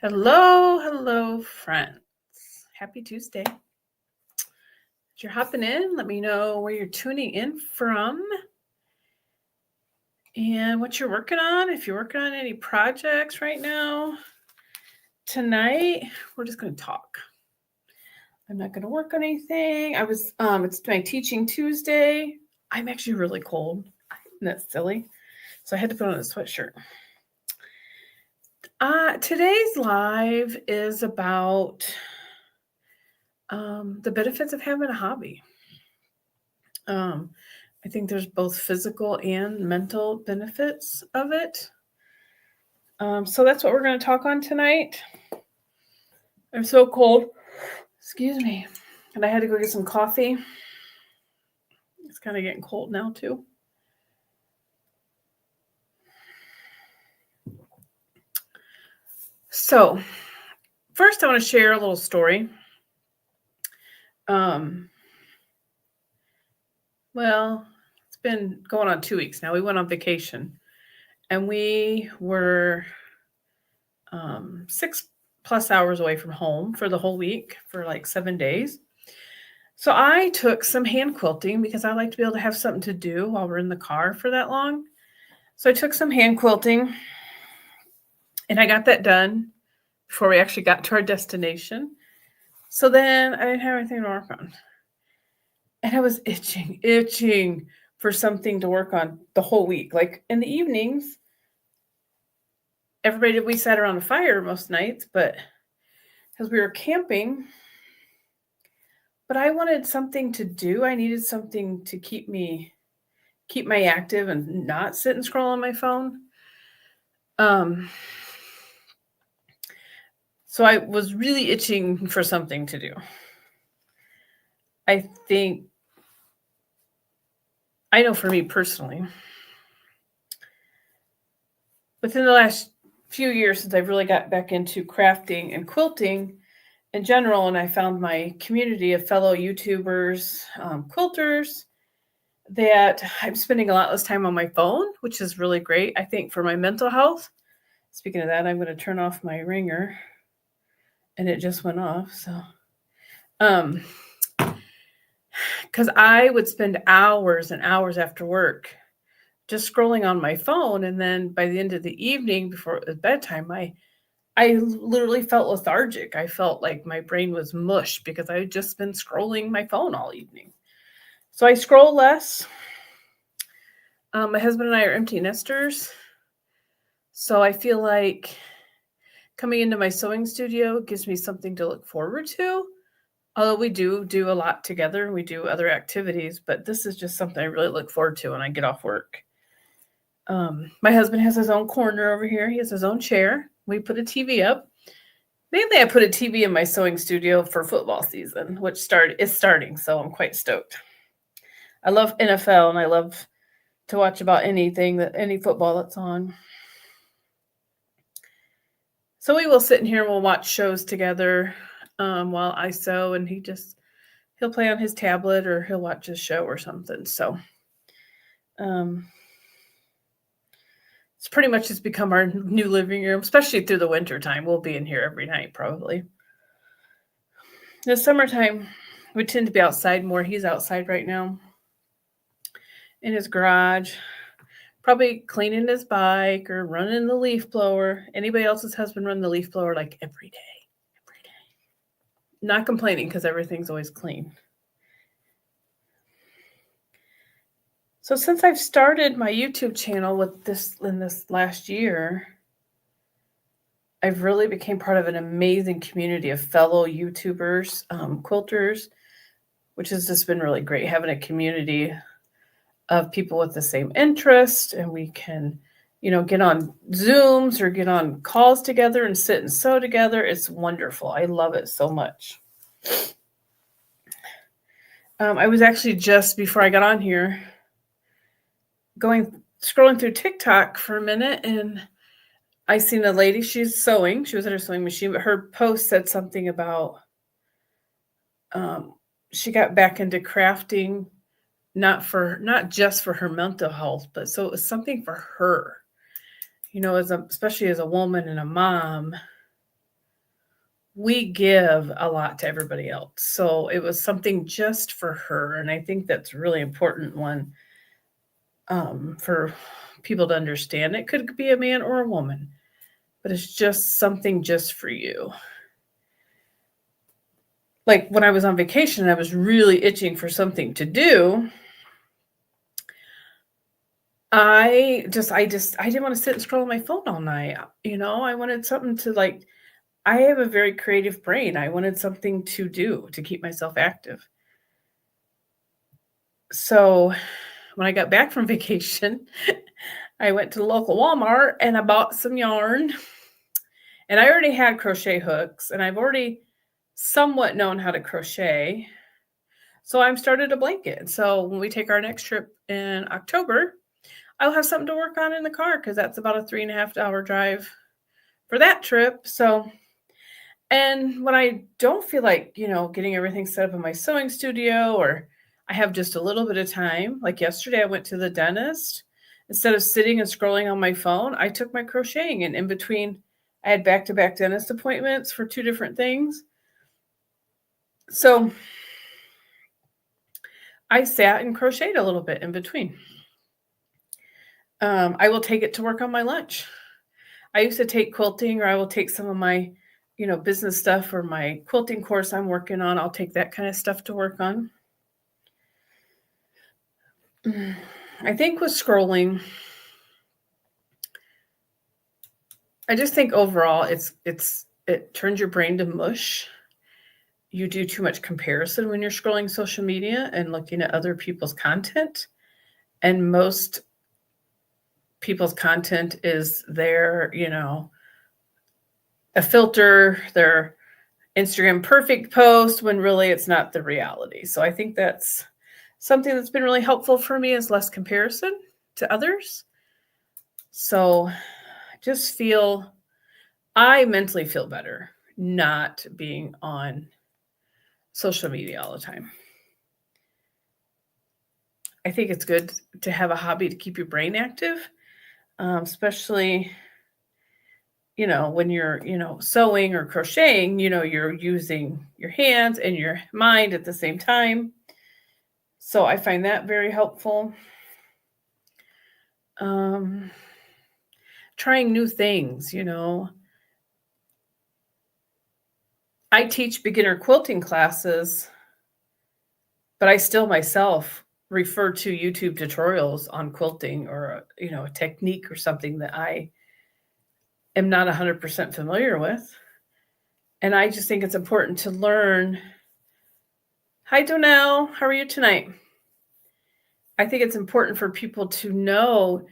Hello, friends. Happy Tuesday. If you're hopping in, let me know where you're tuning in from and what you're working on. If you're working on any projects right now, tonight we're just going to talk. I'm not going to work on anything. It's my teaching Tuesday. I'm actually really cold. Isn't that silly? So I had to put on a sweatshirt. Today's live is about the benefits of having a hobby. I think there's both physical and mental benefits of it. So that's what we're going to talk on tonight. I'm so cold. Excuse me. And I had to go get some coffee. It's kind of getting cold now too. So first I want to share a little story. Well, it's been going on 2 weeks now. We went on vacation and we were 6+ hours away from home for the whole week for like 7 days. So I took some hand quilting because I like to be able to have something to do while we're in the car for that long. So I took some hand quilting and I got that done before we actually got to our destination. So then I didn't have anything to work on. And I was itching for something to work on the whole week. Like in the evenings, we sat around a fire most nights, but because we were camping, but I wanted something to do. I needed something to keep my active and not sit and scroll on my phone. So I was really itching for something to do. I know for me personally, within the last few years since I've really got back into crafting and quilting in general, and I found my community of fellow YouTubers, quilters, that I'm spending a lot less time on my phone, which is really great, I think, for my mental health. Speaking of that, I'm going to turn off my ringer, and it just went off. So, because I would spend hours and hours after work just scrolling on my phone, and then by the end of the evening, before it was bedtime, I literally felt lethargic. I felt like my brain was mush because I had just been scrolling my phone all evening. So I scroll less. My husband and I are empty nesters. So I feel like coming into my sewing studio gives me something to look forward to. Although we do a lot together, we do other activities, but this is just something I really look forward to when I get off work. My husband has his own corner over here. He has his own chair. We put a TV up. Mainly I put a TV in my sewing studio for football season, which is starting, so I'm quite stoked. I love NFL and I love to watch about any football that's on. So we will sit in here and we'll watch shows together while I sew, and he'll play on his tablet or he'll watch a show or something. So it's pretty much just become our new living room, especially through the winter time. We'll be in here every night probably. In the summertime, we tend to be outside more. He's outside right now in his garage, probably cleaning his bike or running the leaf blower. Anybody else's husband run the leaf blower like every day? Not complaining because everything's always clean. So since I've started my YouTube channel in this last year, I've really became part of an amazing community of fellow YouTubers, quilters, which has just been really great, having a community of people with the same interest, and we can, get on Zooms or get on calls together and sit and sew together. It's wonderful. I love it so much. I was actually just before I got on here scrolling through TikTok for a minute, and I seen a lady, she's sewing. She was at her sewing machine, but her post said something about she got back into crafting, not just for her mental health, but so it was something for her, especially as a woman and a mom. we give a lot to everybody else. So it was something just for her. And I think that's a really important one for people to understand. It could be a man or a woman, but it's just something just for you. Like when I was on vacation, I was really itching for something to do. I didn't want to sit and scroll on my phone all night. I wanted something to like, I have a very creative brain. I wanted something to do to keep myself active. So when I got back from vacation, I went to the local Walmart and I bought some yarn. And I already had crochet hooks and I've already somewhat known how to crochet. So I started a blanket. So when we take our next trip in October, I'll have something to work on in the car because that's about a 3.5 hour drive for that trip. So, and when I don't feel like, getting everything set up in my sewing studio, or I have just a little bit of time, like yesterday, I went to the dentist. Instead of sitting and scrolling on my phone, I took my crocheting, and in between, I had back-to-back dentist appointments for 2 different things. So I sat and crocheted a little bit in between. I will take it to work on my lunch. I used to take quilting, or I will take some of my, business stuff, or my quilting course I'm working on. I'll take that kind of stuff to work on. I think with scrolling, I just think overall it turns your brain to mush. You do too much comparison when you're scrolling social media and looking at other people's content. And most people's content is their, a filter, their Instagram perfect post, when really it's not the reality. So I think that's something that's been really helpful for me, is less comparison to others. So I mentally feel better not being on social media all the time. I think it's good to have a hobby to keep your brain active, especially, when you're, sewing or crocheting, you're using your hands and your mind at the same time. So I find that very helpful. Trying new things, I teach beginner quilting classes, but I still myself refer to YouTube tutorials on quilting, or, a technique or something that I am not 100% familiar with. And I just think it's important to learn. Hi, Donnell. How are you tonight? I think it's important for people to know,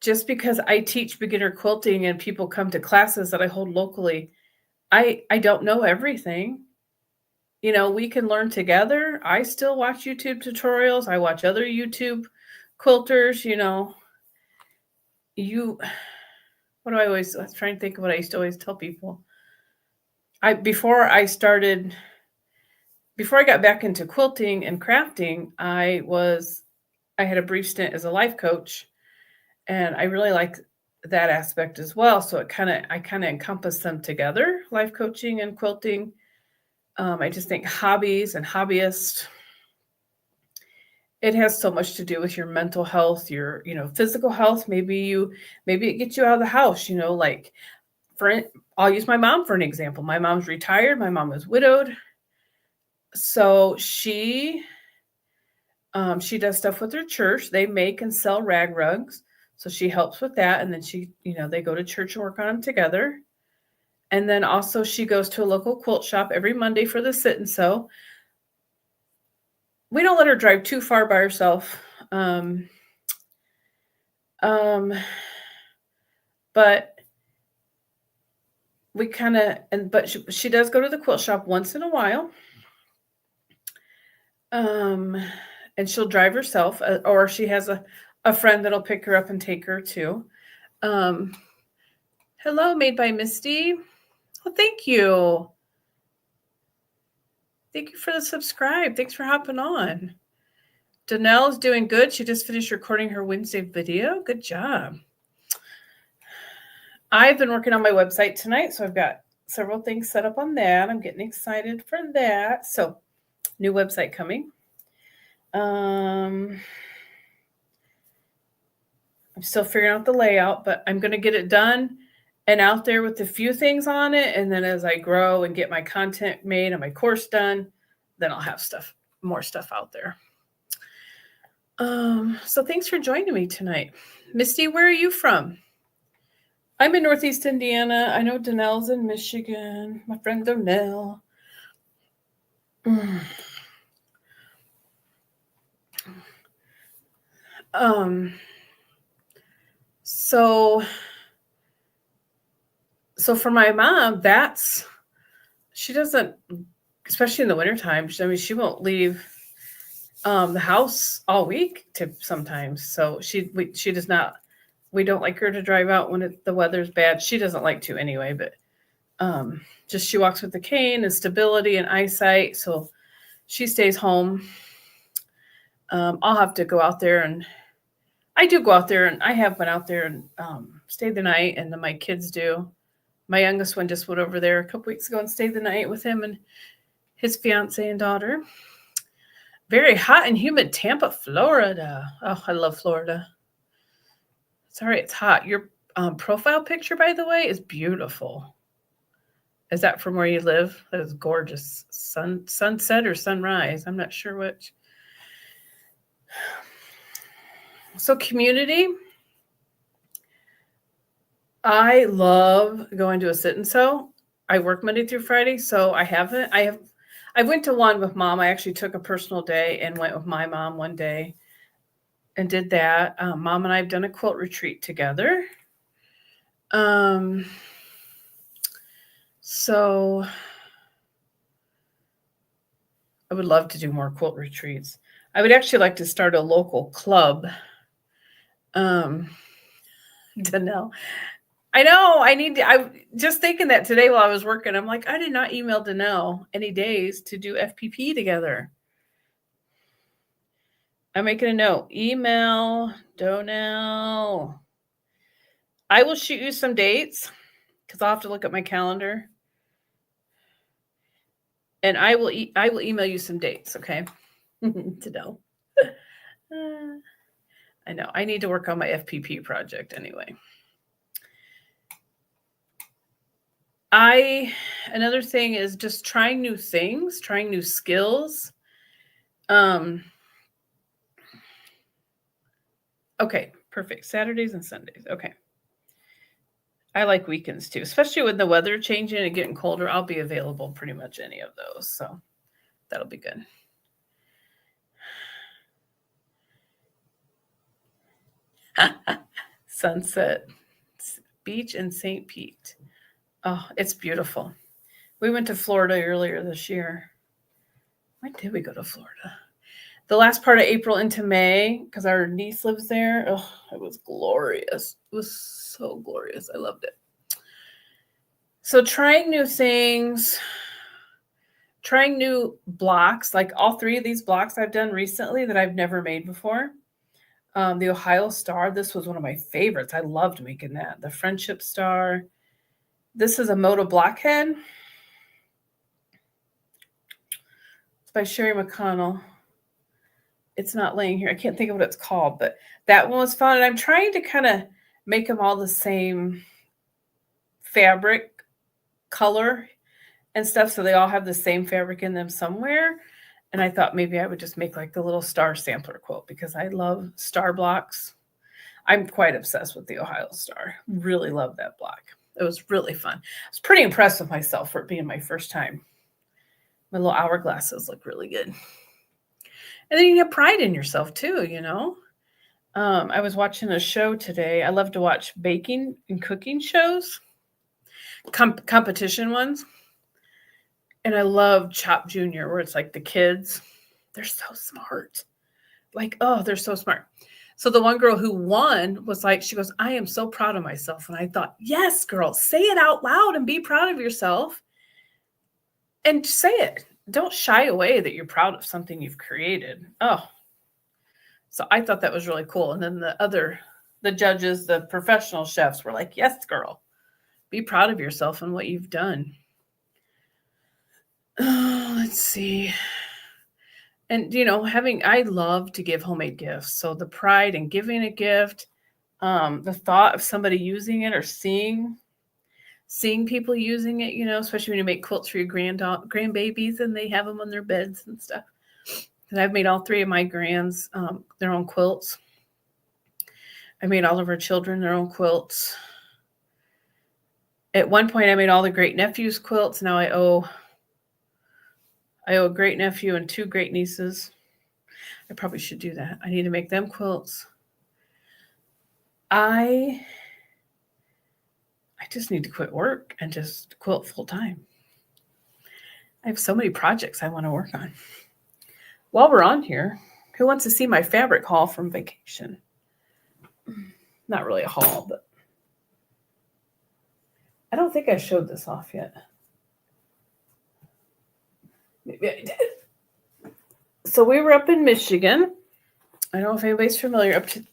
just because I teach beginner quilting and people come to classes that I hold locally, I don't know everything. We can learn together. I still watch YouTube tutorials. I watch other YouTube quilters, what do I was trying to think of what I used to always tell people. Before I got back into quilting and crafting, I had a brief stint as a life coach, and I really like that aspect as well. So I kind of encompass them together, life coaching and quilting. I just think hobbies and hobbyists, it has so much to do with your mental health, your, physical health. Maybe it gets you out of the house, like I'll use my mom for an example. My mom's retired. My mom was widowed. So she does stuff with her church. They make and sell rag rugs. So she helps with that. And then they go to church and work on them together. And then also she goes to a local quilt shop every Monday for the sit and sew. We don't let her drive too far by herself. But we but she does go to the quilt shop once in a while. And she'll drive herself, or she has a friend that'll pick her up and take her too. Hello, Made by Misty. Well, thank you. Thank you for the subscribe. Thanks for hopping on. Danelle's doing good. She just finished recording her Wednesday video. Good job. I've been working on my website tonight, so I've got several things set up on that. I'm getting excited for that. So, new website coming. I'm still figuring out the layout, but I'm going to get it done and out there with a few things on it. And then as I grow and get my content made and my course done, then I'll have more stuff out there. So thanks for joining me tonight. Misty, where are you from? I'm in Northeast Indiana. I know Danelle's in Michigan. My friend Danelle. So for my mom, she doesn't, especially in the wintertime, she won't leave the house all week sometimes. So she does not, we don't like her to drive out when the weather's bad. She doesn't like to anyway, but just she walks with the cane and stability and eyesight. So she stays home. I'll have to go out there, and I do go out there, and I have been out there and stayed the night, and then my kids do. My youngest one just went over there a couple weeks ago and stayed the night with him and his fiance and daughter. Very hot and humid Tampa, Florida. Oh, I love Florida. Sorry, it's hot. Your profile picture, by the way, is beautiful. Is that from where you live? That is gorgeous. Sunset or sunrise? I'm not sure which. So community. I love going to a sit and sew. I work Monday through Friday, so I went to one with mom. I actually took a personal day and went with my mom one day and did that. Mom and I have done a quilt retreat together. So I would love to do more quilt retreats. I would actually like to start a local club. Danelle. I know. I'm just thinking that today while I was working. I'm like, I did not email Danelle any days to do FPP together. I'm making a note. Email Donell. I will shoot you some dates because I'll have to look at my calendar. And I will email you some dates, okay? To know. I know. I need to work on my FPP project anyway. Another thing is just trying new things, trying new skills. Okay, perfect. Saturdays and Sundays. Okay. I like weekends too, especially with the weather changing and getting colder. I'll be available pretty much any of those. So that'll be good. Sunset Beach in St. Pete. Oh, it's beautiful. We went to Florida earlier this year. When did we go to Florida? The last part of April into May, because our niece lives there. Oh, it was glorious. It was so glorious. I loved it. So trying new things, trying new blocks, like all three of these blocks I've done recently that I've never made before. The Ohio Star, this was one of my favorites. I loved making that. The Friendship Star. This is a Moto Blockhead. It's by Sherry McConnell. It's not laying here. I can't think of what it's called, but that one was fun. And I'm trying to kind of make them all the same fabric color and stuff, so they all have the same fabric in them somewhere. And I thought maybe I would just make like a little star sampler quilt because I love star blocks. I'm quite obsessed with the Ohio Star. Really love that block. It was really fun. I was pretty impressed with myself for it being my first time. My little hourglasses look really good. And then you have pride in yourself too, you know. I was watching a show today. I love to watch baking and cooking shows, competition ones. And I love Chop Junior, where it's like the kids. They're so smart. Like, oh, they're so smart. So the one girl who won was like, she goes, I am so proud of myself. And I thought, yes, girl, say it out loud and be proud of yourself. And say it. Don't shy away that you're proud of something you've created. Oh, so I thought that was really cool. And then the judges, the professional chefs were like, yes, girl, Be proud of yourself and what you've done. Oh, let's see. And, I love to give homemade gifts. So the pride in giving a gift, the thought of somebody using it or seeing people using it, especially when you make quilts for your grandbabies and they have them on their beds and stuff. And I've made all 3 of my grands their own quilts. I made all of our children their own quilts. At one point, I made all the great nephews quilts. Now I owe a great nephew and 2 great nieces. I probably should do that. I need to make them quilts. I just need to quit work and just quilt full time. I have so many projects I want to work on. While we're on here, who wants to see my fabric haul from vacation? Not really a haul, but I don't think I showed this off yet. Maybe I did. So we were up in Michigan. I don't know if anybody's familiar, up to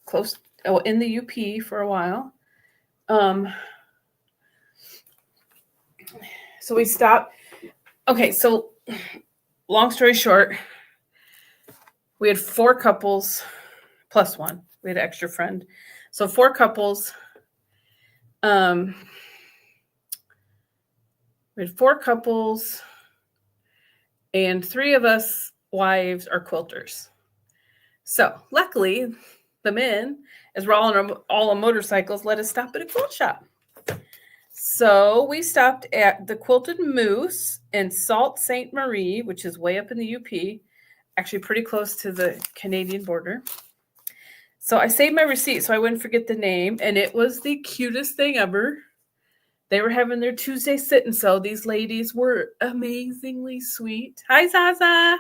close, in the UP for a while. So we stopped. Okay, so long story short, we had 4 couples plus 1. We had an extra friend. So 4 couples. We had 4 couples, and 3 of us wives are quilters. So luckily, the men, as we're all on motorcycles, let us stop at a quilt shop. So we stopped at the Quilted Moose in Sault Ste. Marie, which is way up in the UP, actually pretty close to the Canadian border. So I saved my receipt so I wouldn't forget the name, and it was the cutest thing ever. They were having their Tuesday sit and sew. These ladies were amazingly sweet. Hi, Zaza.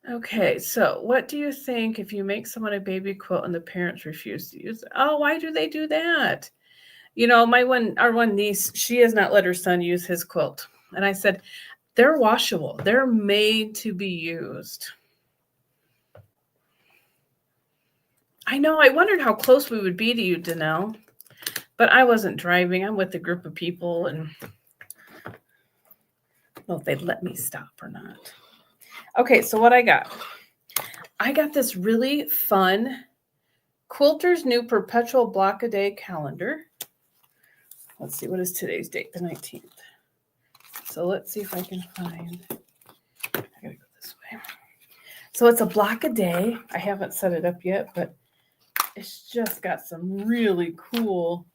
Okay, so what do you think if you make someone a baby quilt and the parents refuse to use it? Oh, why do they do that? Our one niece, she has not let her son use his quilt. And I said, they're washable. They're made to be used. I know. I wondered how close we would be to you, Danelle. But I wasn't driving. I'm with a group of people, and I don't know if they'd let me stop or not. Okay, so what I got? I got this really fun Quilter's New Perpetual Block-A-Day calendar. Let's see, what is today's date? The 19th. So let's see if I can find. I gotta go this way. So it's a block a day. I haven't set it up yet, but it's just got some really cool.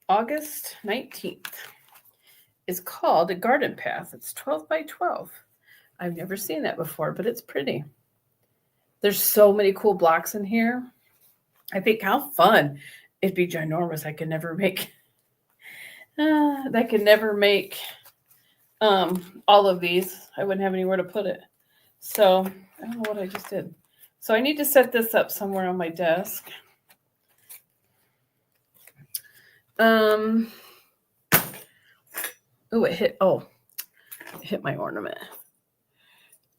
August 19th is called a garden path. It's 12 by 12. I've never seen that before, but it's pretty. There's so many cool blocks in here. I think how fun. It'd be ginormous. I could never make all of these. I wouldn't have anywhere to put it. So I don't know what I just did. So I need to set this up somewhere on my desk. It hit my ornament.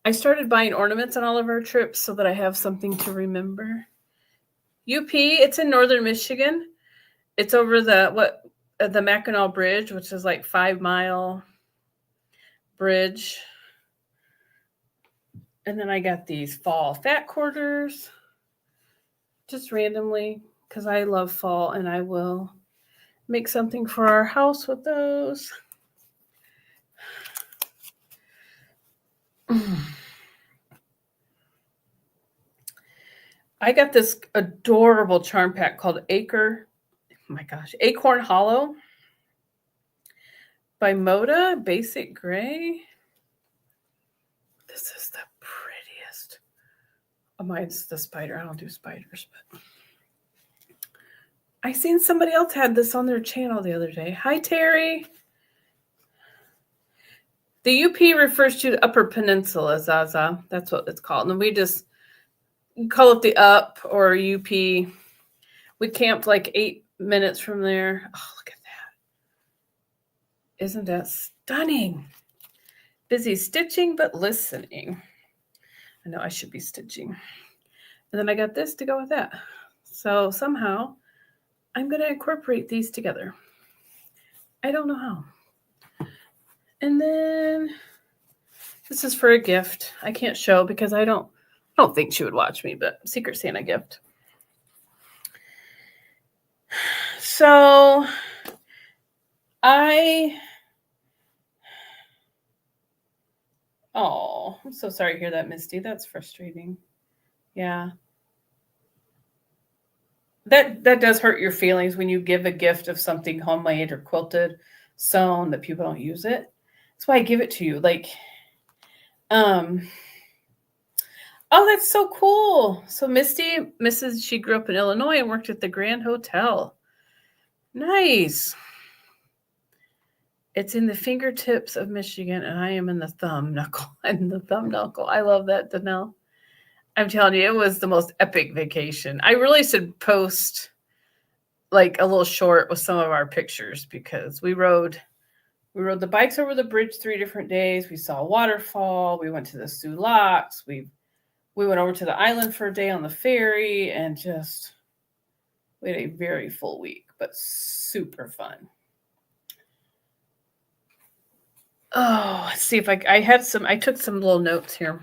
I started buying ornaments on all of our trips so that I have something to remember. UP, it's in northern Michigan. It's over the Mackinac Bridge, which is like 5-mile bridge. And then I got these fall fat quarters, just randomly, because I love fall, and I will make something for our house with those. I got this adorable charm pack called Acorn Hollow by Moda Basic Gray. This is the prettiest. Oh, mine's the spider. I don't do spiders, but I seen somebody else had this on their channel the other day. Hi, Terry. The UP refers to the Upper Peninsula, Zaza. That's what it's called. And we just call it the Up or UP. We camped like 8 minutes from there. Oh, look at Isn't that stunning? Busy stitching, but listening. I know I should be stitching. And then I got this to go with that. So somehow I'm going to incorporate these together. I don't know how. And then this is for a gift. I can't show because I don't think she would watch me, but Secret Santa gift. So I'm so sorry to hear that, Misty. That's frustrating. Yeah. That does hurt your feelings when you give a gift of something homemade or quilted, sewn that people don't use it. That's why I give it to you. Like, oh, that's so cool. So she grew up in Illinois and worked at the Grand Hotel. Nice. It's in the fingertips of Michigan, and I am in the thumb knuckle. I'm the thumb knuckle. I love that, Danelle. I'm telling you, it was the most epic vacation. I really should post like a little short with some of our pictures because we rode the bikes over the bridge 3 different days. We saw a waterfall. We went to the Sioux Locks. We went over to the island for a day on the ferry, and just we had a very full week, but super fun. Oh, let's see if I took some little notes here.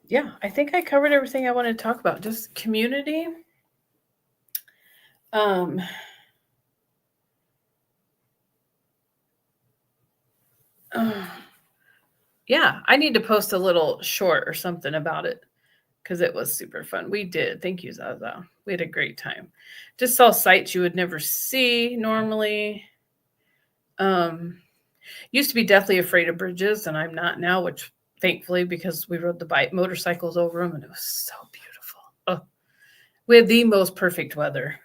Yeah, I think I covered everything I wanted to talk about. Just community. Yeah, I need to post a little short or something about it because it was super fun. We did. Thank you, Zaza. We had a great time. Just saw sights you would never see normally. Used to be deathly afraid of bridges, and I'm not now, which thankfully, because we rode the motorcycles over them, and it was so beautiful. Oh, we had the most perfect weather.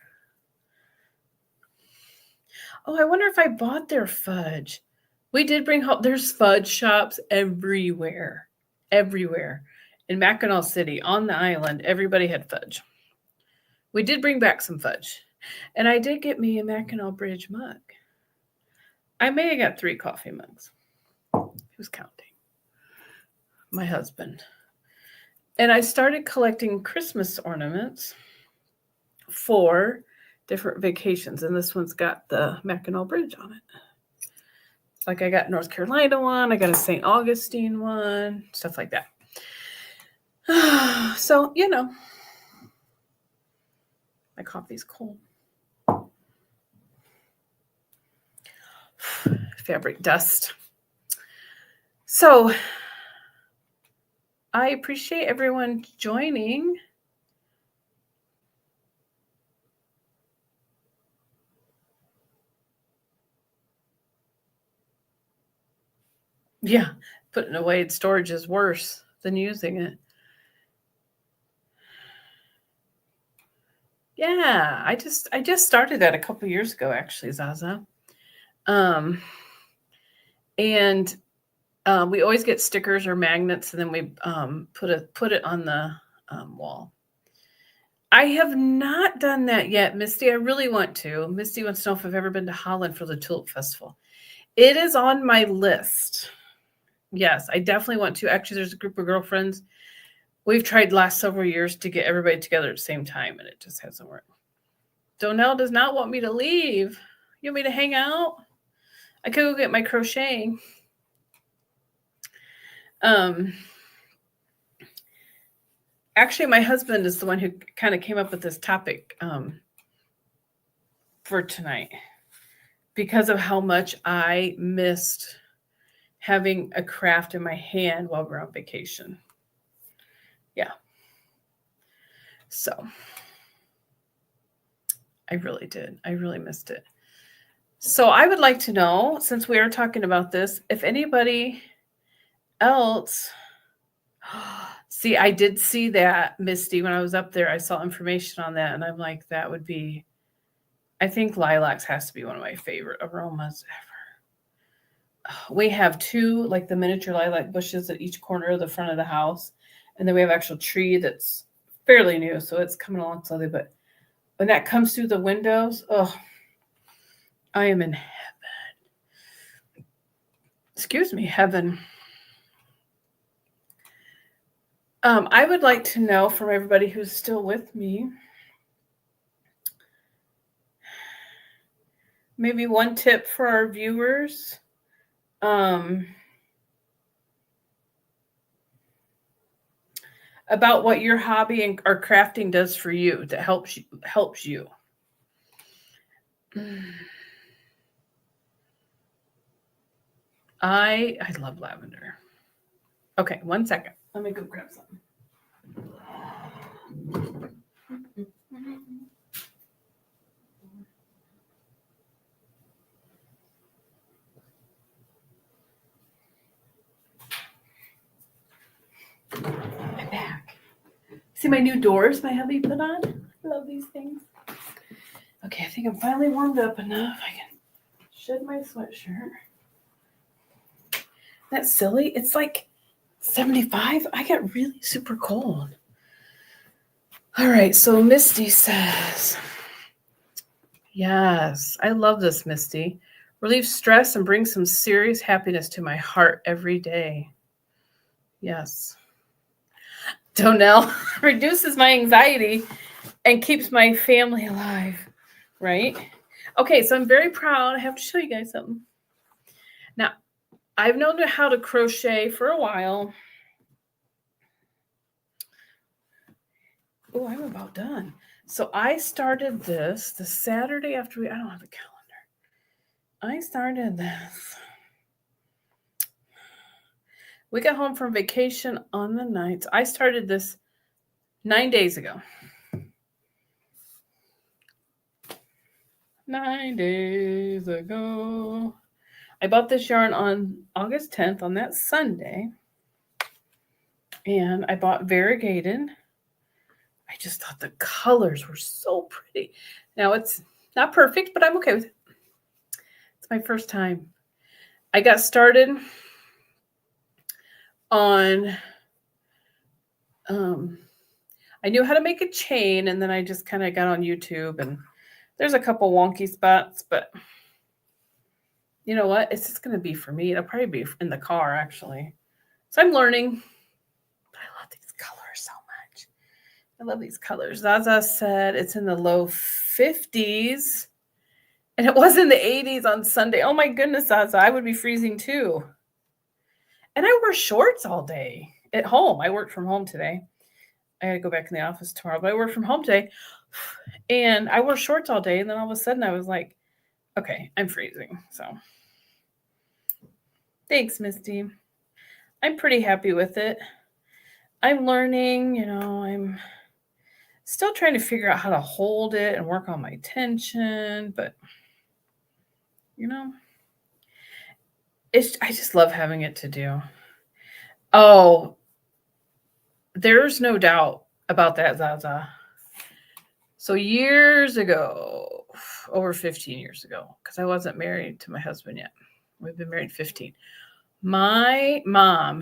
Oh, I wonder if I bought their fudge. We did bring home. There's fudge shops everywhere, everywhere. In Mackinac City, on the island, everybody had fudge. We did bring back some fudge. And I did get me a Mackinac Bridge mug. I may have got 3 coffee mugs. Who's counting? My husband. And I started collecting Christmas ornaments for different vacations. And this one's got the Mackinac Bridge on it. Like I got North Carolina one, I got a St. Augustine one, stuff like that. So, my coffee's cold. Fabric dust. So, I appreciate everyone joining. Yeah, putting away in storage is worse than using it. Yeah, I just started that a couple years ago, actually, Zaza. And we always get stickers or magnets, and then we put it on the wall. I have not done that yet, Misty. I really want to. Misty wants to know if I've ever been to Holland for the Tulip Festival. It is on my list. Yes, I definitely want to. Actually, there's a group of girlfriends. We've tried last several years to get everybody together at the same time, and it just hasn't worked. Donnell does not want me to leave. You want me to hang out? I could go get my crocheting. Actually, my husband is the one who kind of came up with this topic for tonight because of how much I missed having a craft in my hand while we're on vacation. Yeah. So I really did. I really missed it. So I would like to know, since we are talking about this, if anybody else... See, I did see that, Misty, when I was up there. I saw information on that, and I'm like, that would be... I think lilacs has to be one of my favorite aromas ever. We have 2, like the miniature lilac bushes at each corner of the front of the house. And then we have an actual tree that's fairly new, so it's coming along slowly. But when that comes through the windows, oh, I am in, excuse me, heaven. I would like to know from everybody who's still with me, maybe one tip for our viewers. About what your hobby and or crafting does for you that helps you. I love lavender. Okay, 1 second. Let me go grab something. I'm back. See my new doors my hubby put on? I love these things. Okay, I think I'm finally warmed up enough. I can shed my sweatshirt. That's silly. It's like 75. I get really super cold. All right, so Misty says, yes, I love this, Misty. Relieves stress and brings some serious happiness to my heart every day. Yes. Donnell reduces my anxiety and keeps my family alive, right? Okay, so I'm very proud. I have to show you guys something. Now, I've known how to crochet for a while. Oh, I'm about done. So I started this the Saturday after I don't have a calendar. I started this. We got home from vacation on the 9th. I started this 9 days ago. 9 days ago. I bought this yarn on August 10th on that Sunday. And I bought variegated. I just thought the colors were so pretty. Now it's not perfect, but I'm okay with it. It's my first time. I got started on, I knew how to make a chain, and then I just kind of got on YouTube, and there's a couple wonky spots, but you know what? It's just going to be for me. It'll probably be in the car, actually. So I'm learning. I love these colors so much. I love these colors. Zaza said it's in the low 50s. And it was in the 80s on Sunday. Oh my goodness, Zaza. I would be freezing too. And I wear shorts all day at home. I worked from home today. I got to go back in the office tomorrow, but I work from home today. And I wore shorts all day. And then all of a sudden I was like, okay, I'm freezing. So thanks, Misty. I'm pretty happy with it. I'm learning, I'm still trying to figure out how to hold it and work on my tension, but I just love having it to do. Oh, there's no doubt about that, Zaza. So years ago, over 15 years ago, because I wasn't married to my husband yet. We've been married 15. My mom,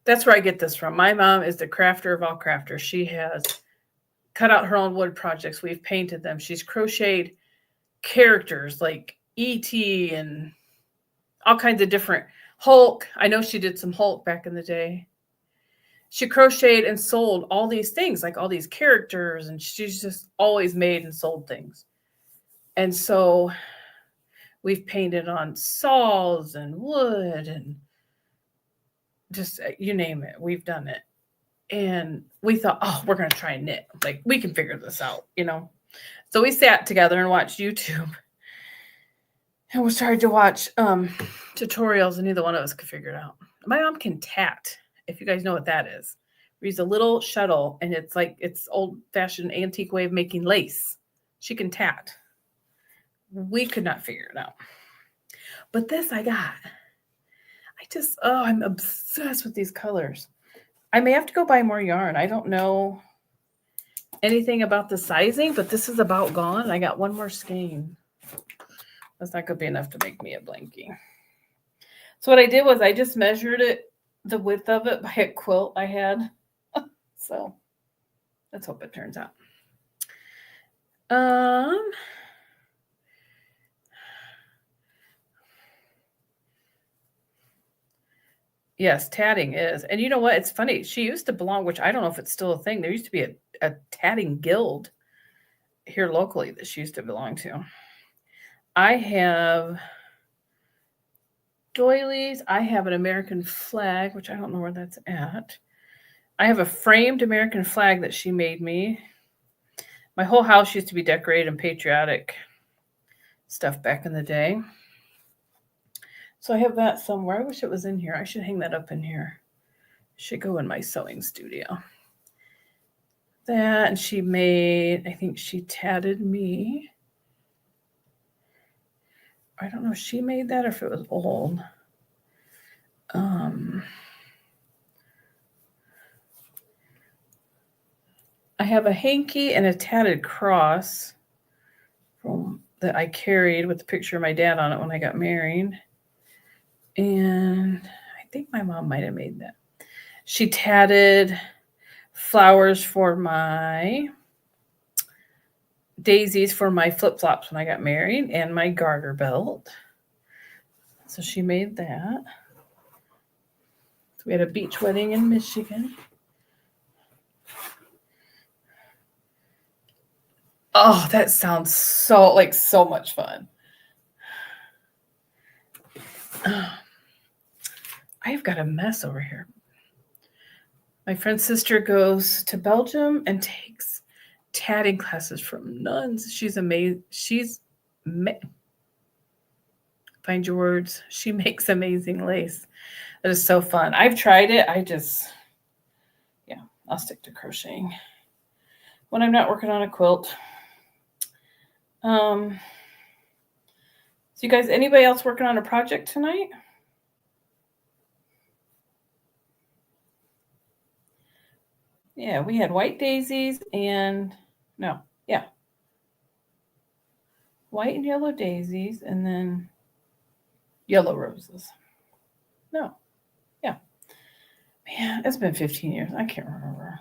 that's where I get this from. My mom is the crafter of all crafters. She has cut out her own wood projects. We've painted them. She's crocheted characters like E.T. and all kinds of different Hulk. I know she did some Hulk back in the day. She crocheted and sold all these things, like all these characters, and she's just always made and sold things. And so we've painted on saws and wood and just you name it, we've done it. And we thought, oh, we're going to try and knit. Like, we can figure this out, So we sat together and watched YouTube. And we started to watch tutorials, and neither one of us could figure it out. My mom can tat, if you guys know what that is. We use a little shuttle, and it's old-fashioned antique way of making lace. She can tat. We could not figure it out. But this I got. I'm obsessed with these colors. I may have to go buy more yarn. I don't know anything about the sizing, but this is about gone. I got one more skein. That's not going to be enough to make me a blankie. So what I did was I just measured it, the width of it, by a quilt I had. So Let's hope it turns out. Um, yes, tatting is. And you know what? It's funny. She used to belong, which I don't know if it's still a thing. There used to be a tatting guild here locally that she used to belong to. I have doilies. I have an American flag, which I don't know where that's at. I have a framed American flag that she made me. My whole house used to be decorated in patriotic stuff back in the day. So I have that somewhere. I wish it was in here. I should hang that up in here. It should go in my sewing studio. That, and she made, I think she tatted me. I don't know if she made that or if it was old. I have a hanky and a tatted cross that I carried with the picture of my dad on it when I got married. And I think my mom might have made that. She tatted flowers for my daisies for my flip-flops when I got married and my garter belt. So she made that. So we had a beach wedding in Michigan. Oh, that sounds so much fun. I've got a mess over here. My friend's sister goes to Belgium and takes tatting classes from nuns. She's amazing. Find your words. She makes amazing lace. That is so fun. I've tried it. I'll stick to crocheting when I'm not working on a quilt. So you guys, anybody else working on a project tonight? Yeah, we had white daisies and white and yellow daisies and then yellow roses. No. Yeah. Man, it's been 15 years. I can't remember.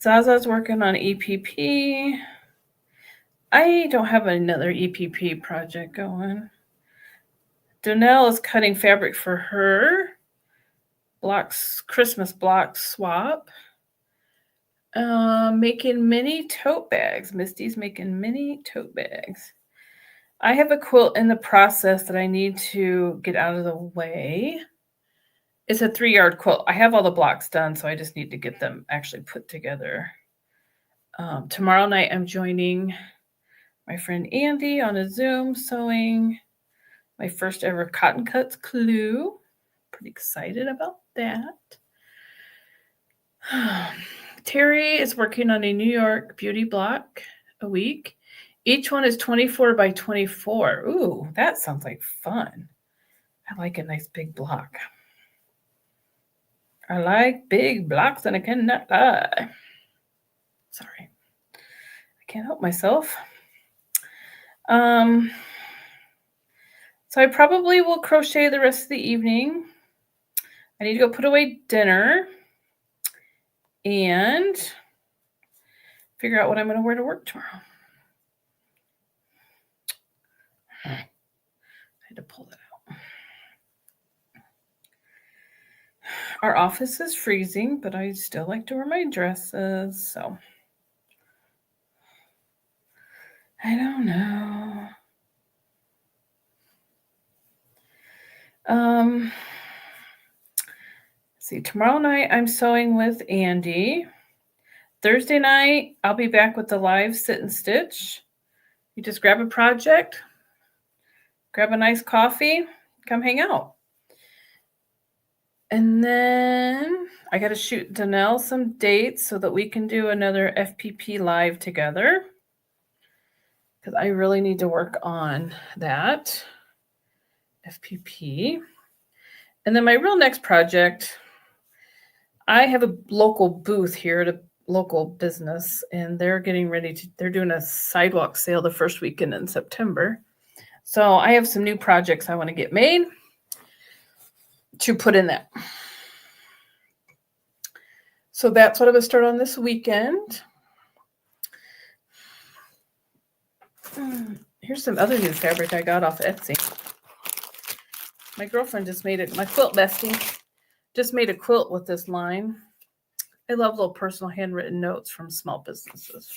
Zaza's working on EPP. I don't have another EPP project going. Donnell is cutting fabric for her Christmas block swap. Making mini tote bags. Misty's making mini tote bags. I have a quilt in the process that I need to get out of the way. It's a 3-yard quilt. I have all the blocks done, so I just need to get them actually put together. Tomorrow night, I'm joining my friend Andy on a Zoom sewing my first ever Cotton Cuts Clue. Pretty excited about that. Terry is working on a New York beauty block a week. Each one is 24 by 24. Ooh, that sounds like fun. I like a nice big block. I like big blocks and I cannot lie. Sorry. I can't help myself. So I probably will crochet the rest of the evening. I need to go put away dinner and figure out what I'm going to wear to work tomorrow. I had to pull that out. Our office is freezing, but I still like to wear my dresses, so I don't know. See, tomorrow night I'm sewing with Andy. Thursday night, I'll be back with the live sit and stitch. You just grab a project, grab a nice coffee, come hang out. And then I got to shoot Donnell some dates so that we can do another FPP live together. Because I really need to work on that FPP. And then my real next project, I have a local booth here at a local business, and they're getting ready to, they're doing a sidewalk sale the first weekend in September. So I have some new projects I want to get made to put in that. So that's what I'm going to start on this weekend. Here's some other new fabric I got off Etsy. My girlfriend just made it. My quilt bestie just made a quilt with this line. I love little personal handwritten notes from small businesses.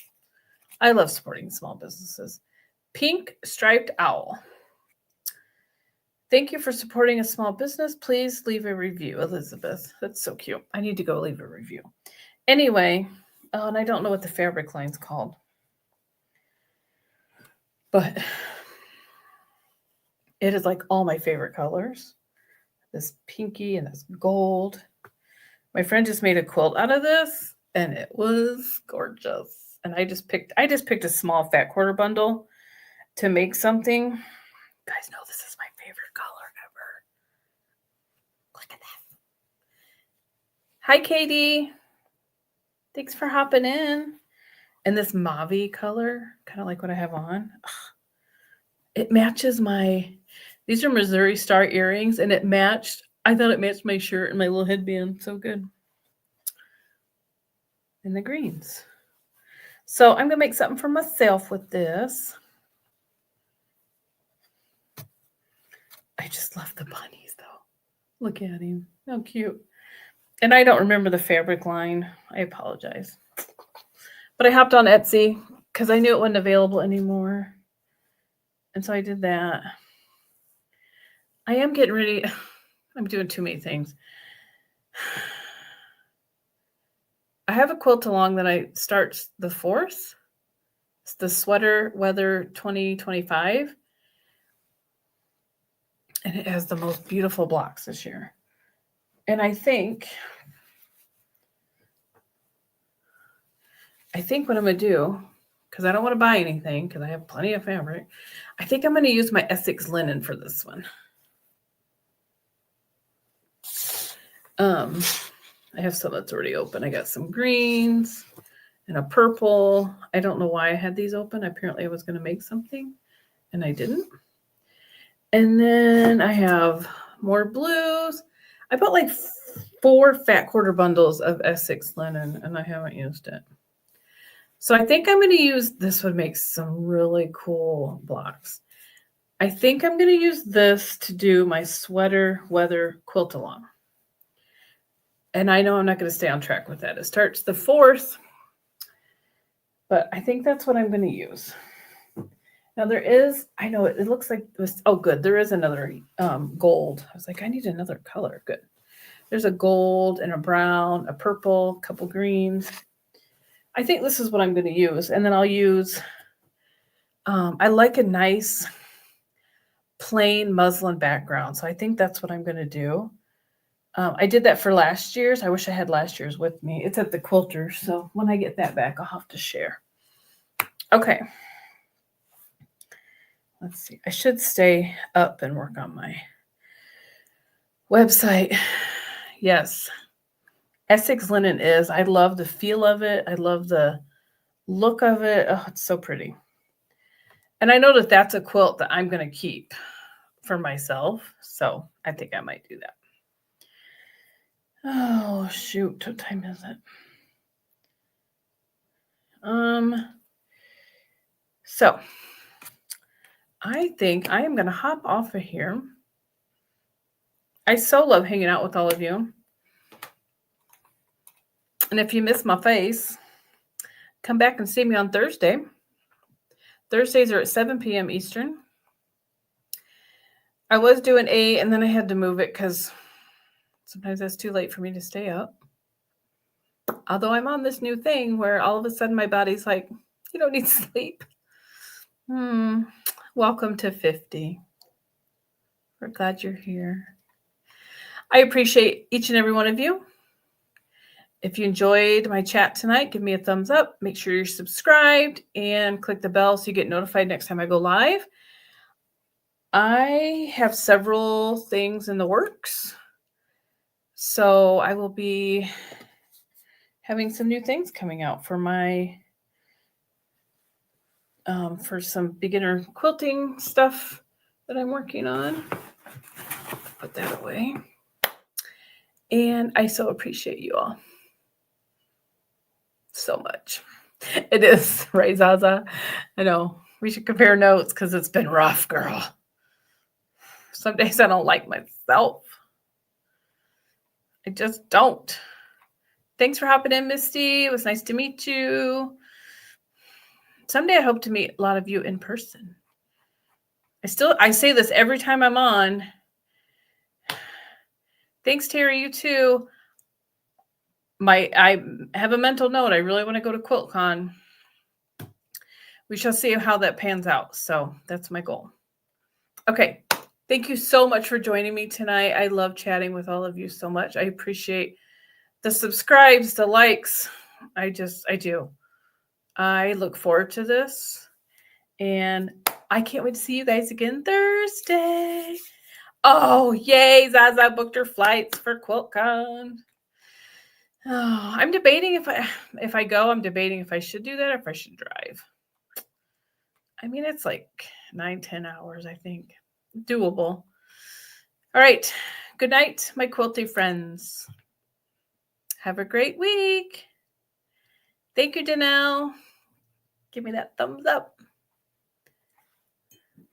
I love supporting small businesses. Pink striped owl. Thank you for supporting a small business. Please leave a review, Elizabeth. That's so cute. I need to go leave a review. Anyway, and I don't know what the fabric line's called. But it is like all my favorite colors. This pinky and this gold. My friend just made a quilt out of this, and it was gorgeous. And I just picked a small fat quarter bundle to make something. You guys know this is my favorite color ever. Look at that. Hi, Katie. Thanks for hopping in. And this mauve color, kind of like what I have on. It matches these are Missouri Star earrings, and I thought it matched my shirt and my little headband. So good. And the greens. So I'm going to make something for myself with this. I just love the bunnies, though. Look at him. How cute. And I don't remember the fabric line. I apologize. But I hopped on Etsy because I knew it wasn't available anymore. And so I did that. I am getting ready. I'm doing too many things. I have a quilt along that I start the 4th. It's the Sweater Weather 2025. And it has the most beautiful blocks this year. And I think what I'm going to do, because I don't want to buy anything, because I have plenty of fabric, I think I'm going to use my Essex linen for this one. I have some that's already open. I got some greens and a purple. I don't know why I had these open. Apparently I was going to make something, and I didn't. And then I have more blues. I bought like 4 fat quarter bundles of Essex linen, and I haven't used it. So I think I'm going to use this would make some really cool blocks. I think I'm going to use this to do my Sweater Weather quilt along. And I know I'm not going to stay on track with that. It starts the 4th, but I think that's what I'm going to use. Now there is, I know it looks like this. Oh, good. There is another gold. I was like, I need another color. Good. There's a gold and a brown, a purple, a couple greens. I think this is what I'm going to use. And then I'll use, I like a nice plain muslin background. So I think that's what I'm going to do. I did that for last year's. I wish I had last year's with me. It's at the quilter. So when I get that back, I'll have to share. Okay. Let's see. I should stay up and work on my website. Yes. Essex linen is. I love the feel of it. I love the look of it. Oh, it's so pretty. And I know that that's a quilt that I'm going to keep for myself. So I think I might do that. Oh, shoot. What time is it? So I think I am going to hop off of here. I so love hanging out with all of you. And if you miss my face, come back and see me on Thursday. Thursdays are at 7 p.m. Eastern. I was doing 8, and then I had to move it because sometimes that's too late for me to stay up. Although I'm on this new thing where all of a sudden my body's like, you don't need sleep. Welcome to 50. We're glad you're here. I appreciate each and every one of you. If you enjoyed my chat tonight, give me a thumbs up. Make sure you're subscribed and click the bell so you get notified next time I go live. I have several things in the works. So I will be having some new things coming out for my for some beginner quilting stuff. that I'm working on. Put that away. And I so appreciate you all so much. It is, right, Zaza? I know. We should compare notes because it's been rough, girl. Some days I don't like myself. I just don't. Thanks for hopping in, Misty. It was nice to meet you. Someday I hope to meet a lot of you in person. I say this every time I'm on. Thanks, Terry. You too. I have a mental note. I really want to go to QuiltCon. We shall see how that pans out. So that's my goal. Okay. Thank you so much for joining me tonight. I love chatting with all of you so much. I appreciate the subscribes, the likes. I do. I look forward to this. And I can't wait to see you guys again Thursday. Oh, yay. Zaza booked her flights for QuiltCon. Oh, I'm debating if I go, I'm debating if I should do that or if I should drive. I mean, it's like 9-10 hours, I think. Doable. All right. Good night, my quilty friends. Have a great week. Thank you, Danelle. Give me that thumbs up.